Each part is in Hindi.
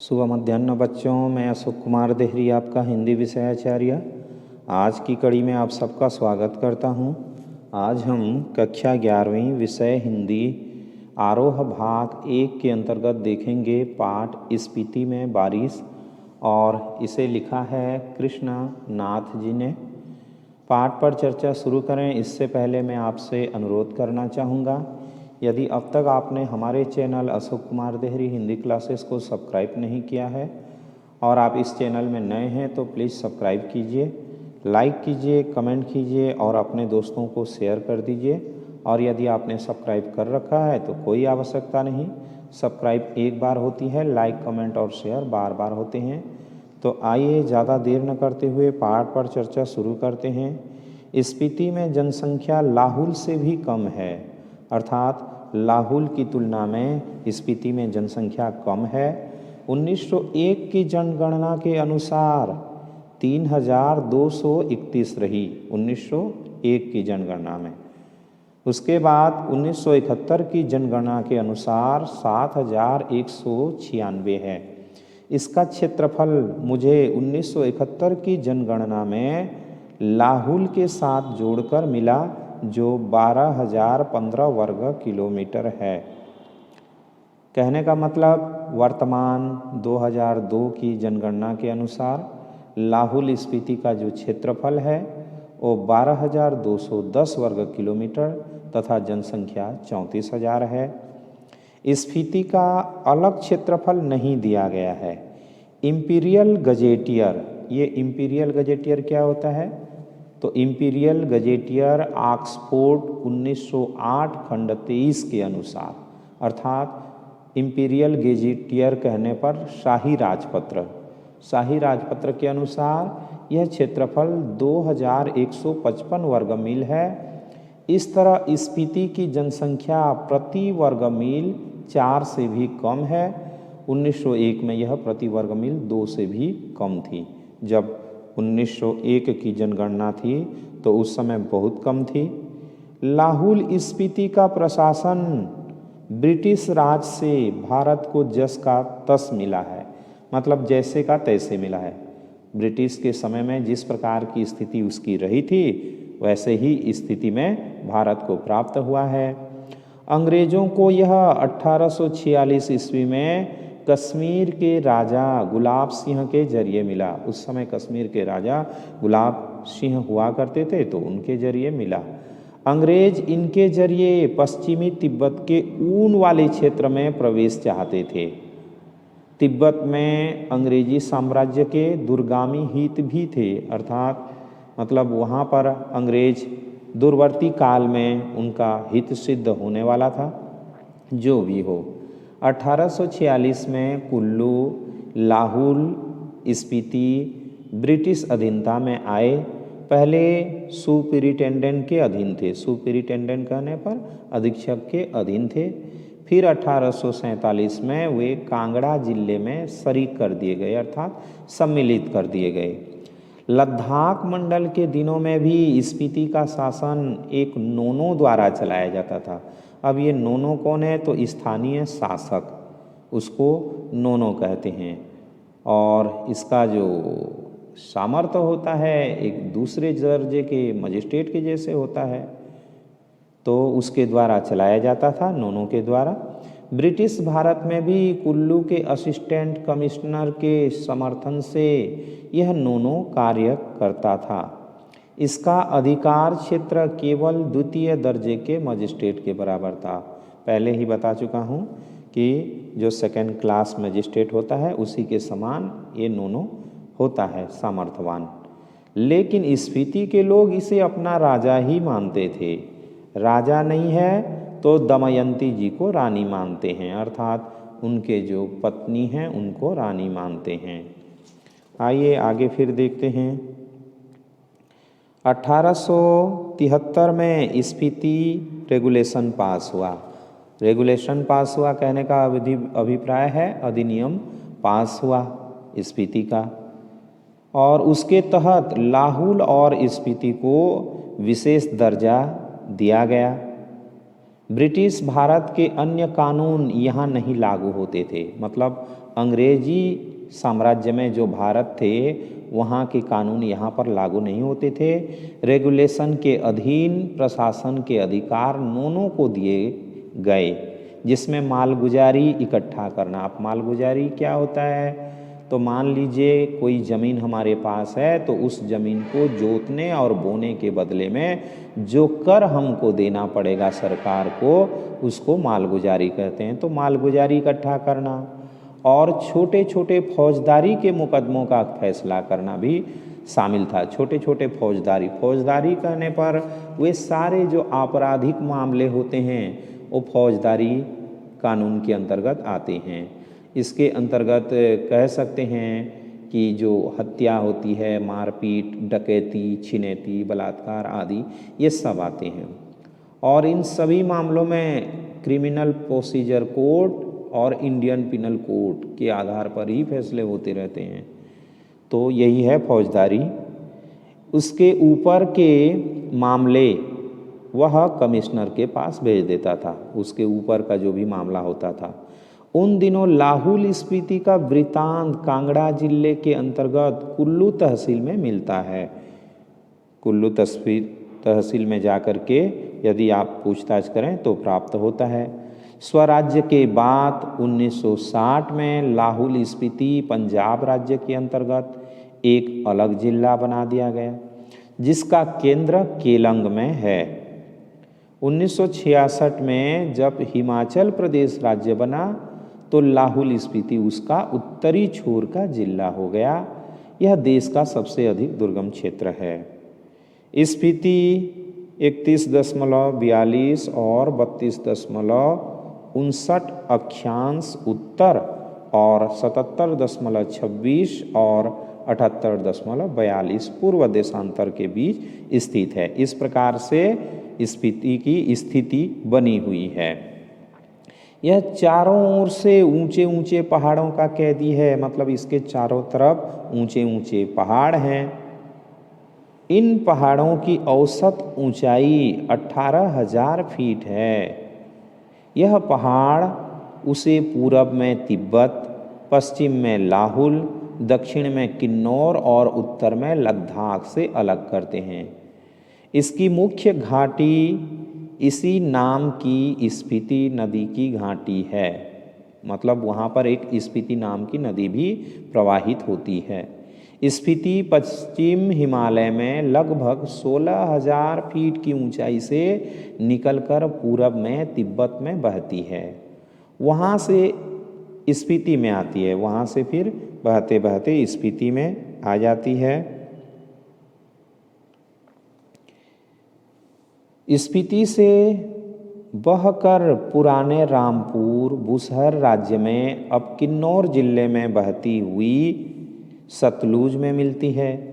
शुभ मध्याह्न बच्चों, मैं अशोक कुमार देहरी आपका हिंदी विषयाचार्य आज की कड़ी में आप सबका स्वागत करता हूं। आज हम कक्षा 11वीं विषय हिंदी आरोह भाग 1 के अंतर्गत देखेंगे पाठ स्पीति में बारिश, और इसे लिखा है कृष्ण नाथ जी ने। पाठ पर चर्चा शुरू करें इससे पहले मैं आपसे अनुरोध करना चाहूँगा, यदि अब तक आपने हमारे चैनल अशोक कुमार देहरी हिंदी क्लासेस को सब्सक्राइब नहीं किया है और आप इस चैनल में नए हैं तो प्लीज़ सब्सक्राइब कीजिए, लाइक कीजिए, कमेंट कीजिए और अपने दोस्तों को शेयर कर दीजिए। और यदि आपने सब्सक्राइब कर रखा है तो कोई आवश्यकता नहीं, सब्सक्राइब एक बार होती है, लाइक कमेंट और शेयर बार बार होते हैं। तो आइए ज़्यादा देर न करते हुए पाठ पर चर्चा शुरू करते हैं। स्पीति में जनसंख्या लाहुल से भी कम है, अर्थात लाहुल की तुलना में स्पीति में जनसंख्या कम है। 1901 की जनगणना के अनुसार 3231 रही, 1901 की जनगणना में। उसके बाद 1971 की जनगणना के अनुसार 7196 है। इसका क्षेत्रफल मुझे 1971 की जनगणना में लाहुल के साथ जोड़कर मिला, जो 12,015 वर्ग किलोमीटर है। कहने का मतलब वर्तमान 2002 की जनगणना के अनुसार लाहुल स्पीति का जो क्षेत्रफल है वो 12,210 वर्ग किलोमीटर तथा जनसंख्या 34,000 है। स्पीति का अलग क्षेत्रफल नहीं दिया गया है। इम्पीरियल गजेटियर, ये इम्पीरियल गजेटियर क्या होता है? तो इम्पीरियल गजेटियर ऑक्सफोर्ड 1908 खंड 23 के अनुसार, अर्थात इम्पीरियल गजेटियर कहने पर शाही राजपत्र के अनुसार यह क्षेत्रफल 2155 वर्ग मील है। इस तरह स्पीति की जनसंख्या प्रति वर्ग मील 4 से भी कम है। 1901 में यह प्रति वर्ग मील 2 से भी कम थी। जब 1901 की जनगणना थी तो उस समय बहुत कम थी। लाहुल स्पीति का प्रशासन ब्रिटिश राज से भारत को जस का तस मिला है, मतलब जैसे का तैसे मिला है। ब्रिटिश के समय में जिस प्रकार की स्थिति उसकी रही थी वैसे ही स्थिति में भारत को प्राप्त हुआ है। अंग्रेजों को यह 1846 ईस्वी में कश्मीर के राजा गुलाब सिंह के जरिए मिला। उस समय कश्मीर के राजा गुलाब सिंह हुआ करते थे तो उनके जरिए मिला। अंग्रेज इनके जरिए पश्चिमी तिब्बत के ऊन वाले क्षेत्र में प्रवेश चाहते थे। तिब्बत में अंग्रेजी साम्राज्य के दूरगामी हित भी थे, अर्थात मतलब वहाँ पर अंग्रेज दूरवर्ती काल में उनका हित सिद्ध होने वाला था। जो भी हो, 1846 में कुल्लू, लाहुल स्पीति ब्रिटिश अधीनता में आए। पहले सुपरिटेंडेंट के अधीन थे, सुपरिटेंडेंट कहने पर अधीक्षक के अधीन थे। फिर 1847 में वे कांगड़ा जिले में शरीक कर दिए गए, अर्थात सम्मिलित कर दिए गए। लद्दाख मंडल के दिनों में भी स्पीति का शासन एक नोनो द्वारा चलाया जाता था। अब ये नोनो कौन है? तो स्थानीय शासक, उसको नोनो कहते हैं। और इसका जो सामर्थ्य होता है एक दूसरे दर्जे के मजिस्ट्रेट के जैसे होता है, तो उसके द्वारा चलाया जाता था, नोनो के द्वारा। ब्रिटिश भारत में भी कुल्लू के असिस्टेंट कमिश्नर के समर्थन से यह नोनो कार्य करता था। इसका अधिकार क्षेत्र केवल द्वितीय दर्जे के मजिस्ट्रेट के बराबर था। पहले ही बता चुका हूँ कि जो सेकंड क्लास मजिस्ट्रेट होता है उसी के समान ये नोनो होता है, सामर्थ्यवान। लेकिन स्पीति के लोग इसे अपना राजा ही मानते थे। राजा नहीं है तो दमयंती जी को रानी मानते हैं, अर्थात उनके जो पत्नी हैं उनको रानी मानते हैं। आइए आगे फिर देखते हैं। 1873 में स्पीति रेगुलेशन पास हुआ। रेगुलेशन पास हुआ कहने का अभिप्राय है अधिनियम पास हुआ स्पीति का, और उसके तहत लाहुल और स्पीति को विशेष दर्जा दिया गया। ब्रिटिश भारत के अन्य कानून यहाँ नहीं लागू होते थे, मतलब अंग्रेजी साम्राज्य में जो भारत थे वहाँ के कानून यहाँ पर लागू नहीं होते थे। रेगुलेशन के अधीन प्रशासन के अधिकार नोनों को दिए गए, जिसमें मालगुजारी इकट्ठा करना। अब मालगुजारी क्या होता है, तो मान लीजिए कोई ज़मीन हमारे पास है तो उस ज़मीन को जोतने और बोने के बदले में जो कर हमको देना पड़ेगा सरकार को, उसको मालगुजारी कहते हैं। तो मालगुजारी इकट्ठा करना और छोटे छोटे फौजदारी के मुकदमों का फैसला करना भी शामिल था। छोटे छोटे फौजदारी कहने पर वे सारे जो आपराधिक मामले होते हैं वो फौजदारी कानून के अंतर्गत आते हैं। इसके अंतर्गत कह सकते हैं कि जो हत्या होती है, मारपीट, डकैती, छिनैती, बलात्कार आदि, ये सब आते हैं। और इन सभी मामलों में क्रिमिनल प्रोसीजर कोड और इंडियन पिनल कोड के आधार पर ही फैसले होते रहते हैं। तो यही है फौजदारी। उसके ऊपर के मामले वह कमिश्नर के पास भेज देता था, उसके ऊपर का जो भी मामला होता था। उन दिनों लाहौल स्पीति का वृतांत कांगड़ा जिले के अंतर्गत कुल्लू तहसील में मिलता है। कुल्लू तहसील में जाकर के यदि आप पूछताछ करें तो प्राप्त होता है। स्वराज्य के बाद 1960 में लाहौल स्पीति पंजाब राज्य के अंतर्गत एक अलग जिला बना दिया गया, जिसका केंद्र केलंग में है। 1966 में जब हिमाचल प्रदेश राज्य बना तो लाहौल स्पीति उसका उत्तरी छोर का जिला हो गया। यह देश का सबसे अधिक दुर्गम क्षेत्र है। स्पीति 31.42 और 32.59 अक्षांश उत्तर और 77.26 और 78.42 पूर्व देशांतर के बीच स्थित है। इस प्रकार से स्पीति की स्थिति बनी हुई है। यह चारों ओर से ऊंचे ऊंचे पहाड़ों का कैदी है, मतलब इसके चारों तरफ ऊंचे ऊंचे पहाड़ हैं। इन पहाड़ों की औसत ऊंचाई 18,000 फीट है। यह पहाड़ उसे पूरब में तिब्बत, पश्चिम में लाहौल, दक्षिण में किन्नौर और उत्तर में लद्दाख से अलग करते हैं। इसकी मुख्य घाटी इसी नाम की स्पीति नदी की घाटी है, मतलब वहाँ पर एक स्पीति नाम की नदी भी प्रवाहित होती है। स्पीति पश्चिम हिमालय में लगभग 16,000 फीट की ऊंचाई से निकलकर पूरब में तिब्बत में बहती है। वहाँ से स्पीति में आती है, वहाँ से फिर बहते बहते स्पीति में आ जाती है। स्पीति से बहकर पुराने रामपुर बुसहर राज्य में अब किन्नौर जिले में बहती हुई सतलुज में मिलती है।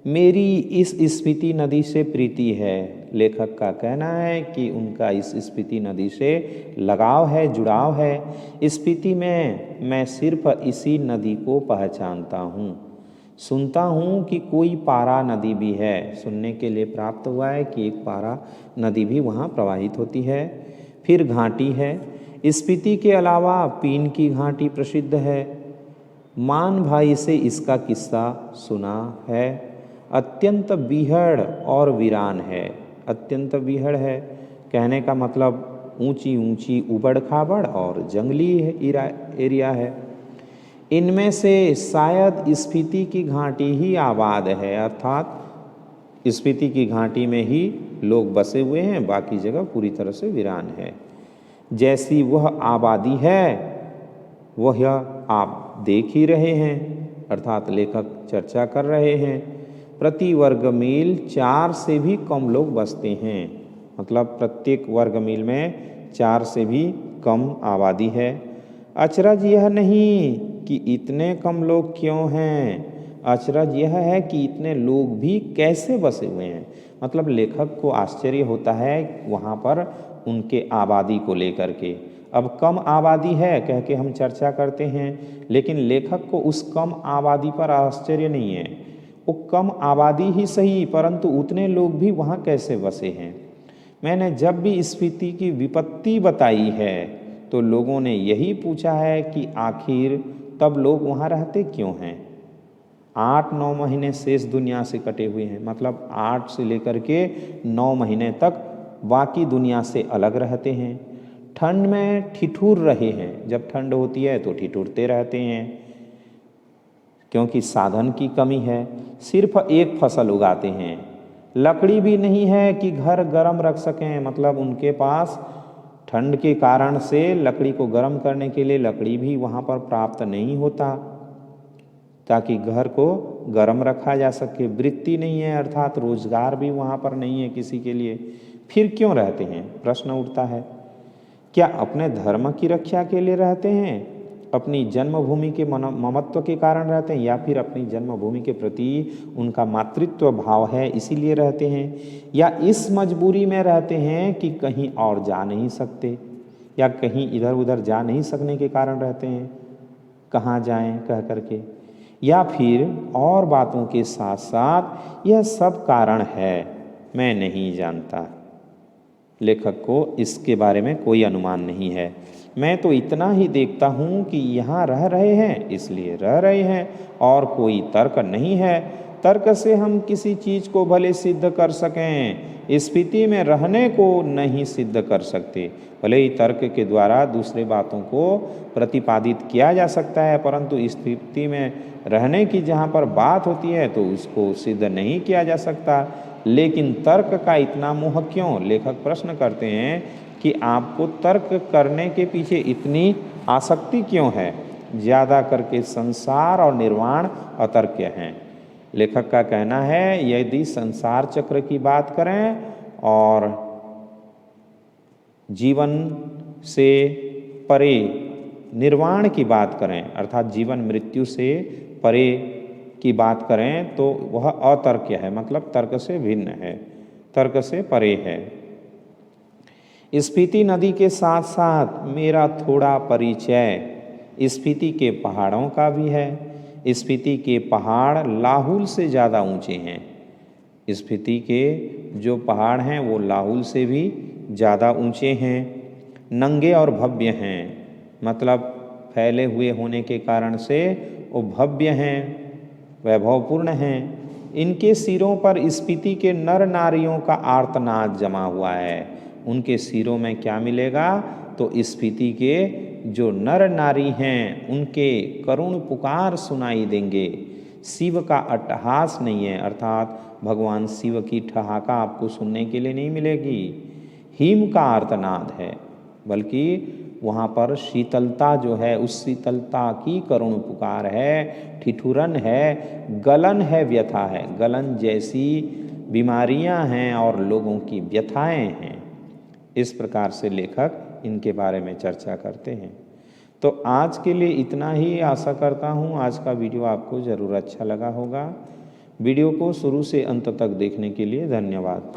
मेरी इस स्पीति नदी से प्रीति है। लेखक का कहना है कि उनका इस स्पीति नदी से लगाव है, जुड़ाव है। स्पीति में मैं सिर्फ इसी नदी को पहचानता हूँ। सुनता हूँ कि कोई पारा नदी भी है। सुनने के लिए प्राप्त हुआ है कि एक पारा नदी भी वहाँ प्रवाहित होती है। फिर घाटी है। स्पीति के अलावा पीन की घाटी प्रसिद्ध है। मान भाई से इसका किस्सा सुना है। अत्यंत बीहड़ और वीरान है। अत्यंत बीहड़ है कहने का मतलब ऊंची ऊंची उबड़ खाबड़ और जंगली एरिया है। इनमें से शायद स्पीति की घाटी ही आबाद है, अर्थात स्पीति की घाटी में ही लोग बसे हुए हैं, बाकी जगह पूरी तरह से वीरान है। जैसी वह आबादी है वह आप देख ही रहे हैं, अर्थात लेखक चर्चा कर रहे हैं। प्रति वर्ग मील 4 से भी कम लोग बसते हैं, मतलब प्रत्येक वर्ग मील में 4 से भी कम आबादी है। अचरज यह नहीं कि इतने कम लोग क्यों हैं, अचरज यह है कि इतने लोग भी कैसे बसे हुए हैं। मतलब लेखक को आश्चर्य होता है वहाँ पर उनके आबादी को लेकर के। अब कम आबादी है कह के हम चर्चा करते हैं, लेकिन लेखक को उस कम आबादी पर आश्चर्य नहीं है। वो कम आबादी ही सही, परंतु उतने लोग भी वहाँ कैसे बसे हैं। मैंने जब भी स्फीति की विपत्ति बताई है तो लोगों ने यही पूछा है कि आखिर तब लोग वहाँ रहते क्यों हैं। 8-9 महीने शेष दुनिया से कटे हुए हैं, मतलब 8 से लेकर के 9 महीने तक बाकी दुनिया से अलग रहते हैं। ठंड में ठिठुर रहे हैं, जब ठंड होती है तो ठिठुरते रहते हैं क्योंकि साधन की कमी है। सिर्फ एक फसल उगाते हैं, लकड़ी भी नहीं है कि घर गर्म रख सकें, मतलब उनके पास ठंड के कारण से लकड़ी को गर्म करने के लिए लकड़ी भी वहाँ पर प्राप्त नहीं होता ताकि घर को गर्म रखा जा सके। वृत्ति नहीं है, अर्थात रोजगार भी वहाँ पर नहीं है किसी के लिए। फिर क्यों रहते हैं, प्रश्न उठता है। क्या अपने धर्म की रक्षा के लिए रहते हैं, अपनी जन्मभूमि के ममत्व के कारण रहते हैं, या फिर अपनी जन्मभूमि के प्रति उनका मातृत्व भाव है इसीलिए रहते हैं, या इस मजबूरी में रहते हैं कि कहीं और जा नहीं सकते, या कहीं इधर उधर जा नहीं सकने के कारण रहते हैं, कहाँ जाएं कह करके, या फिर और बातों के साथ साथ यह सब कारण है, मैं नहीं जानता। लेखक को इसके बारे में कोई अनुमान नहीं है। मैं तो इतना ही देखता हूँ कि यहाँ रह रहे हैं इसलिए रह रहे हैं, और कोई तर्क नहीं है। तर्क से हम किसी चीज़ को भले सिद्ध कर सकें, स्फीति में रहने को नहीं सिद्ध कर सकते। भले ही तर्क के द्वारा दूसरे बातों को प्रतिपादित किया जा सकता है, परंतु स्फीति में रहने की जहाँ पर बात होती है तो उसको सिद्ध नहीं किया जा सकता। लेकिन तर्क का इतना मोह क्यों, लेखक प्रश्न करते हैं कि आपको तर्क करने के पीछे इतनी आसक्ति क्यों है। ज़्यादा करके संसार और निर्वाण अतर्क्य हैं। लेखक का कहना है यदि संसार चक्र की बात करें और जीवन से परे निर्वाण की बात करें, अर्थात जीवन मृत्यु से परे की बात करें, तो वह अतर्क्य है, मतलब तर्क से भिन्न है, तर्क से परे है। स्पीति नदी के साथ साथ मेरा थोड़ा परिचय स्पीति के पहाड़ों का भी है। स्पीति के पहाड़ लाहुल से ज़्यादा ऊंचे हैं। स्पीति के जो पहाड़ हैं वो लाहुल से भी ज़्यादा ऊंचे हैं, नंगे और भव्य हैं, मतलब फैले हुए होने के कारण से वो भव्य हैं, वैभवपूर्ण हैं। इनके सिरों पर स्पीति के नर नारियों का आर्तनाद जमा हुआ है। उनके सिरों में क्या मिलेगा, तो स्पीति के जो नर नारी हैं उनके करुण पुकार सुनाई देंगे। शिव का अट्टहास नहीं है, अर्थात भगवान शिव की ठहाका आपको सुनने के लिए नहीं मिलेगी। हिम का आर्तनाद है, बल्कि वहाँ पर शीतलता जो है उस शीतलता की करुण पुकार है, ठिठुरन है, गलन है, व्यथा है। गलन जैसी बीमारियाँ हैं और लोगों की व्यथाएँ हैं। इस प्रकार से लेखक इनके बारे में चर्चा करते हैं। तो आज के लिए इतना ही। आशा करता हूँ आज का वीडियो आपको ज़रूर अच्छा लगा होगा। वीडियो को शुरू से अंत तक देखने के लिए धन्यवाद।